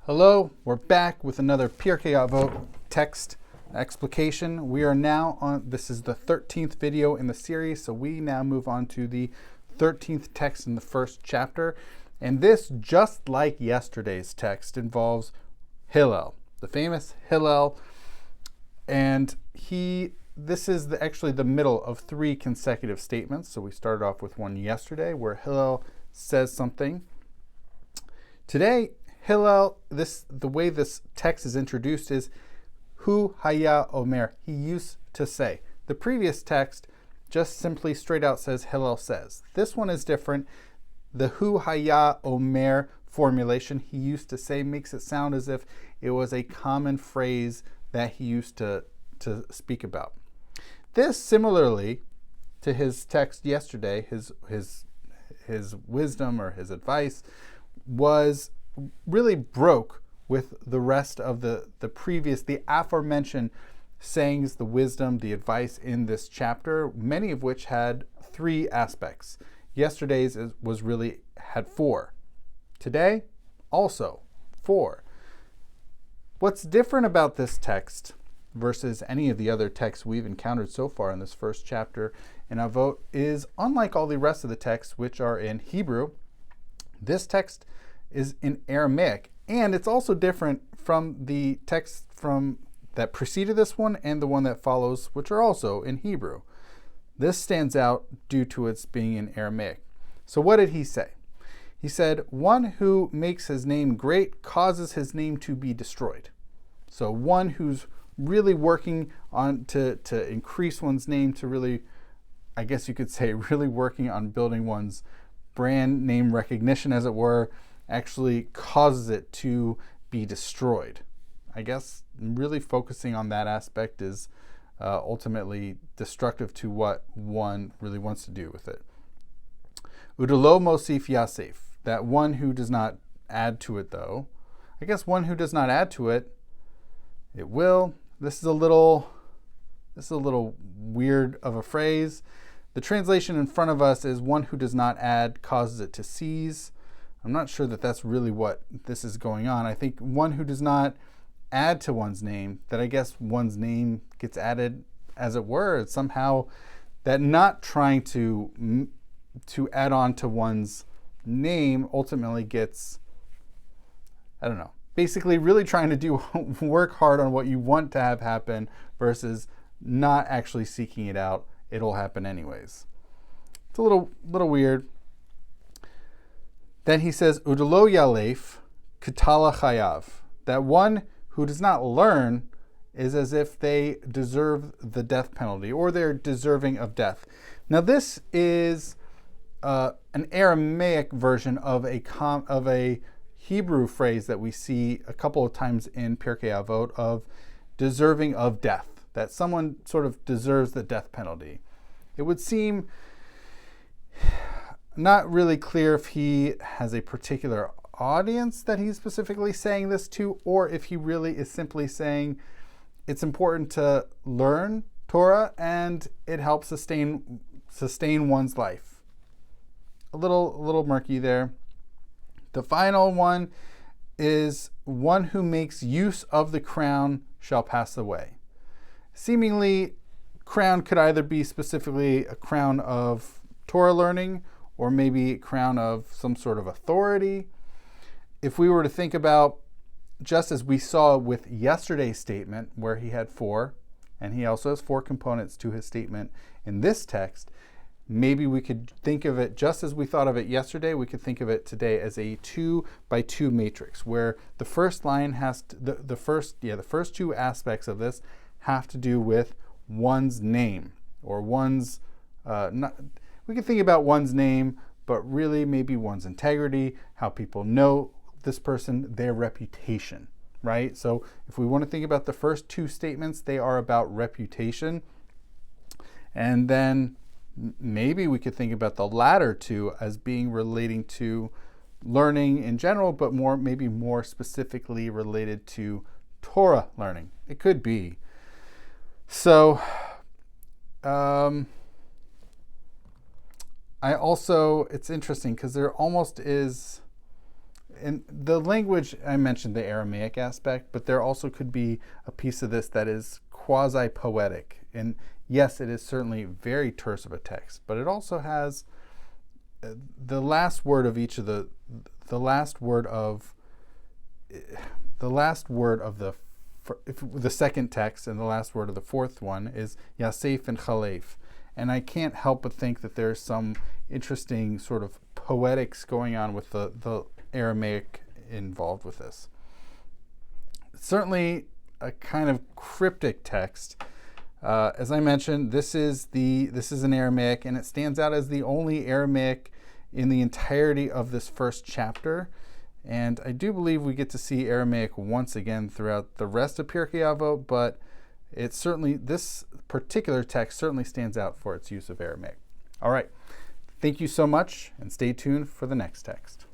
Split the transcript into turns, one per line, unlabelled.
Hello, we're back with another Pirkei Avot text explication. We are now on, this is the 13th video in the series, so we now move on to the 13th text in the first chapter. And this, just like yesterday's text, involves Hillel, the famous Hillel. And this is actually the middle of three consecutive statements. So we started off with one yesterday where Hillel says something. Today, Hillel, the way this text is introduced is Hu Haya Omer. He used to say. The previous text just simply straight out says Hillel says. This one is different. The Hu Haya Omer formulation, he used to say, makes it sound as if it was a common phrase that he used to speak about. This, similarly to his text yesterday, his wisdom or his advice, really broke with the rest of the aforementioned sayings, the wisdom, the advice in this chapter, many of which had three aspects. Yesterday's had four. Today, also four. What's different about this text versus any of the other texts we've encountered so far in this first chapter in Avot is, unlike all the rest of the texts, which are in Hebrew, this text is in Aramaic, and it's also different from the text that preceded this one and the one that follows, which are also in Hebrew. This stands out due to its being in Aramaic. So what did he say? He said, one who makes his name great causes his name to be destroyed. So one who's really working on to increase one's name, to really, I guess you could say, really working on building one's brand name recognition, as it were, actually causes it to be destroyed. I guess really focusing on that aspect is ultimately destructive to what one really wants to do with it. Udelo mosif yasef, that one who does not add to it, though. I guess one who does not add to it, it will. This is a little weird of a phrase. The translation in front of us is one who does not add causes it to cease. I'm not sure that that's really what this is going on. I think one who does not add to one's name, that I guess one's name gets added, as it were. It's somehow that not trying to add on to one's name ultimately gets, I don't know, basically really trying to work hard on what you want to have happen versus not actually seeking it out. It'll happen anyways. It's a little weird. Then he says, Udelo yalef katala chayav, that one who does not learn is as if they deserve the death penalty, or they're deserving of death. Now this is an Aramaic version of a Hebrew phrase that we see a couple of times in Pirkei Avot of deserving of death, that someone sort of deserves the death penalty. It would seem not really clear if he has a particular audience that he's specifically saying this to, or if he really is simply saying it's important to learn Torah and it helps sustain one's life. A little murky there. The final one is one who makes use of the crown shall pass away. Seemingly, crown could either be specifically a crown of Torah learning or maybe a crown of some sort of authority. If we were to think about, just as we saw with yesterday's statement where he had four, and he also has four components to his statement in this text, maybe we could think of it just as we thought of it yesterday. We could think of it today as a 2x2 matrix, where the first line has to, the first two aspects of this have to do with one's name, or one's we can think about one's name, but really maybe one's integrity, how people know this person, their reputation, right? So if we want to think about the first two statements, they are about reputation. And then maybe we could think about the latter two as being relating to learning in general, but maybe more specifically related to Torah learning. It could be. So, it's interesting because there almost is, in the language, I mentioned the Aramaic aspect, but there also could be a piece of this that is quasi-poetic. And yes, it is certainly very terse of a text, but it also has the last word of each of the last word of the second text and the last word of the fourth one is Yasef and Chalef. And I can't help but think that there's some interesting sort of poetics going on with the Aramaic involved with this. Certainly a kind of cryptic text. As I mentioned, this is an Aramaic, and it stands out as the only Aramaic in the entirety of this first chapter. And I do believe we get to see Aramaic once again throughout the rest of Pirkei Avot, but this particular text certainly stands out for its use of Aramaic. All right, thank you so much, and stay tuned for the next text.